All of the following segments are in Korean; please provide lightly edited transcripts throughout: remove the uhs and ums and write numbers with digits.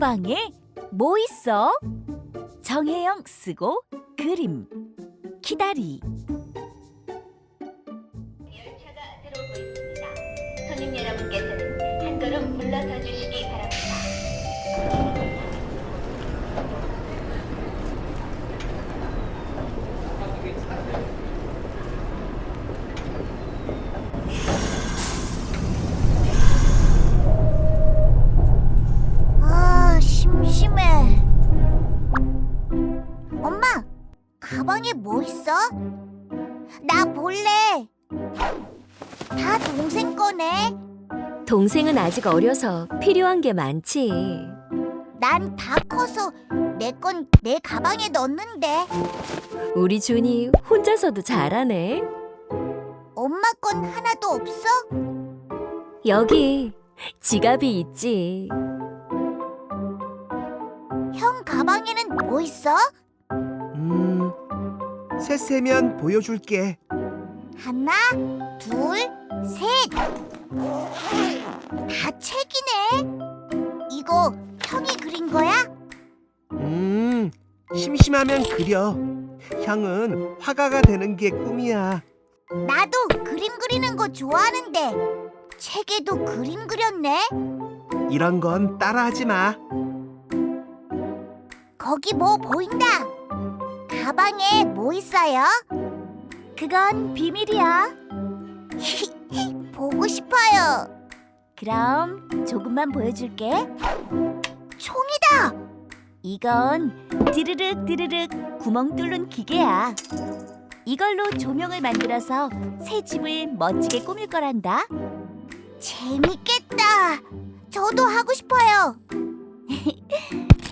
가방에 뭐 있어? 정혜영 쓰고 그림 기다리. 열차가 들어오고 있습니다. 손님 여러분께서는 한 걸음 물러서 주시기 바랍니다. 아, 심심해. 엄마, 가방에 뭐 있어? 나 볼래. 다 동생 거네. 동생은 아직 어려서 필요한 게 많지. 난 다 커서 내 건 내 가방에 넣는데. 우리 준이 혼자서도 잘하네. 엄마 건 하나도 없어? 여기 지갑이 있지. 형 가방에는 뭐 있어? 셋세면 보여줄게. 하나, 둘, 셋. 다 책이네. 이거 형이 그린 거야? 심심하면 그려. 형은 화가가 되는 게 꿈이야. 나도 그림 그리는 거 좋아하는데 책에도 그림 그렸네. 이런 건 따라하지 마. 거기 뭐 보인다. 가방에 뭐 있어요? 그건 비밀이야. 보고 싶어요. 그럼 조금만 보여줄게. 총이다. 이건 드르륵 드르륵 구멍 뚫는 기계야. 이걸로 조명을 만들어서 새 집을 멋지게 꾸밀 거란다. 재밌겠다. 저도 하고 싶어요.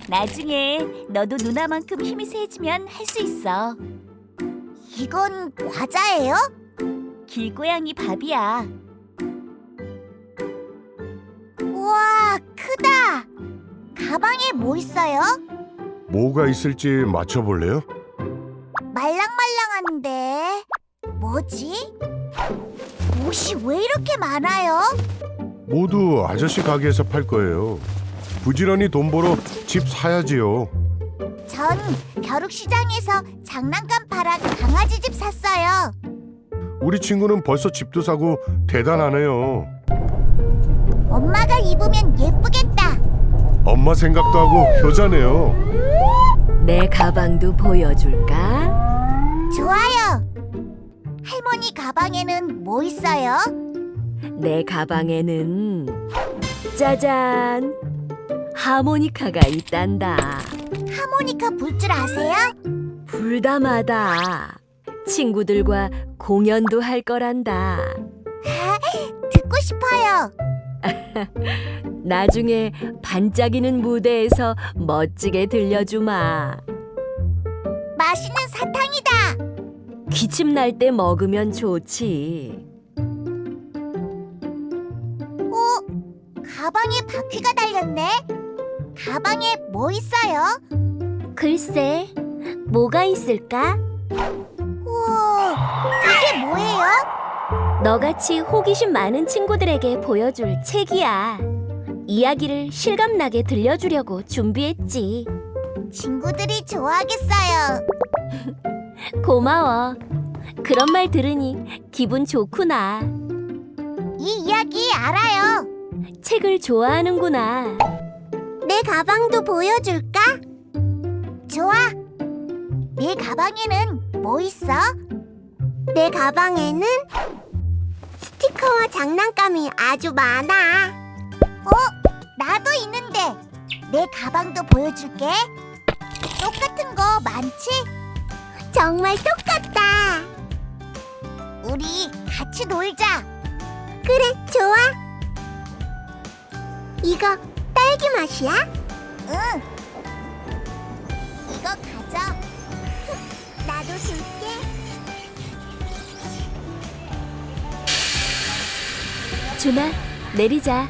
나중에 너도 누나만큼 힘이 세지면 할 수 있어. 이건 과자예요? 길고양이 밥이야. 우와, 크다. 가방에 뭐 있어요? 뭐가 있을지 맞춰볼래요? 말랑말랑한데 뭐지? 옷이 왜 이렇게 많아요? 모두 아저씨 가게에서 팔 거예요. 부지런히 돈 벌어 집 사야지요. 전 벼룩시장에서 장난감 팔아 강아지 집 샀어요. 우리 친구는 벌써 집도 사고 대단하네요. 엄마가 입으면 예쁘겠다. 엄마 생각도 하고 효자네요. 내 가방도 보여줄까? 좋아요. 할머니 가방에는 뭐 있어요? 내 가방에는 짜잔! 하모니카가 있단다. 하모니카 불 줄 아세요? 불다마다 친구들과 공연도 할 거란다. 듣고 싶어요. 나중에 반짝이는 무대에서 멋지게 들려주마. 맛있는 사탕이다. 기침 날 때 먹으면 좋지. 가방에 바퀴가 달렸네. 가방에 뭐 있어요? 글쎄, 뭐가 있을까? 우와, 이게 뭐예요? 너같이 호기심 많은 친구들에게 보여줄 책이야. 이야기를 실감나게 들려주려고 준비했지. 친구들이 좋아하겠어요. 고마워. 그런 말 들으니 기분 좋구나. 이 이야기 알아요. 책을 좋아하는구나. 내 가방도 보여줄까? 좋아. 내 가방에는 뭐 있어? 내 가방에는 스티커와 장난감이 아주 많아. 나도 있는데. 내 가방도 보여줄게. 똑같은 거 많지? 정말 똑같다. 우리 같이 놀자. 그래, 좋아. 이거 딸기 맛이야? 응. 이거 가져. 나도 줄게. 준아, 내리자.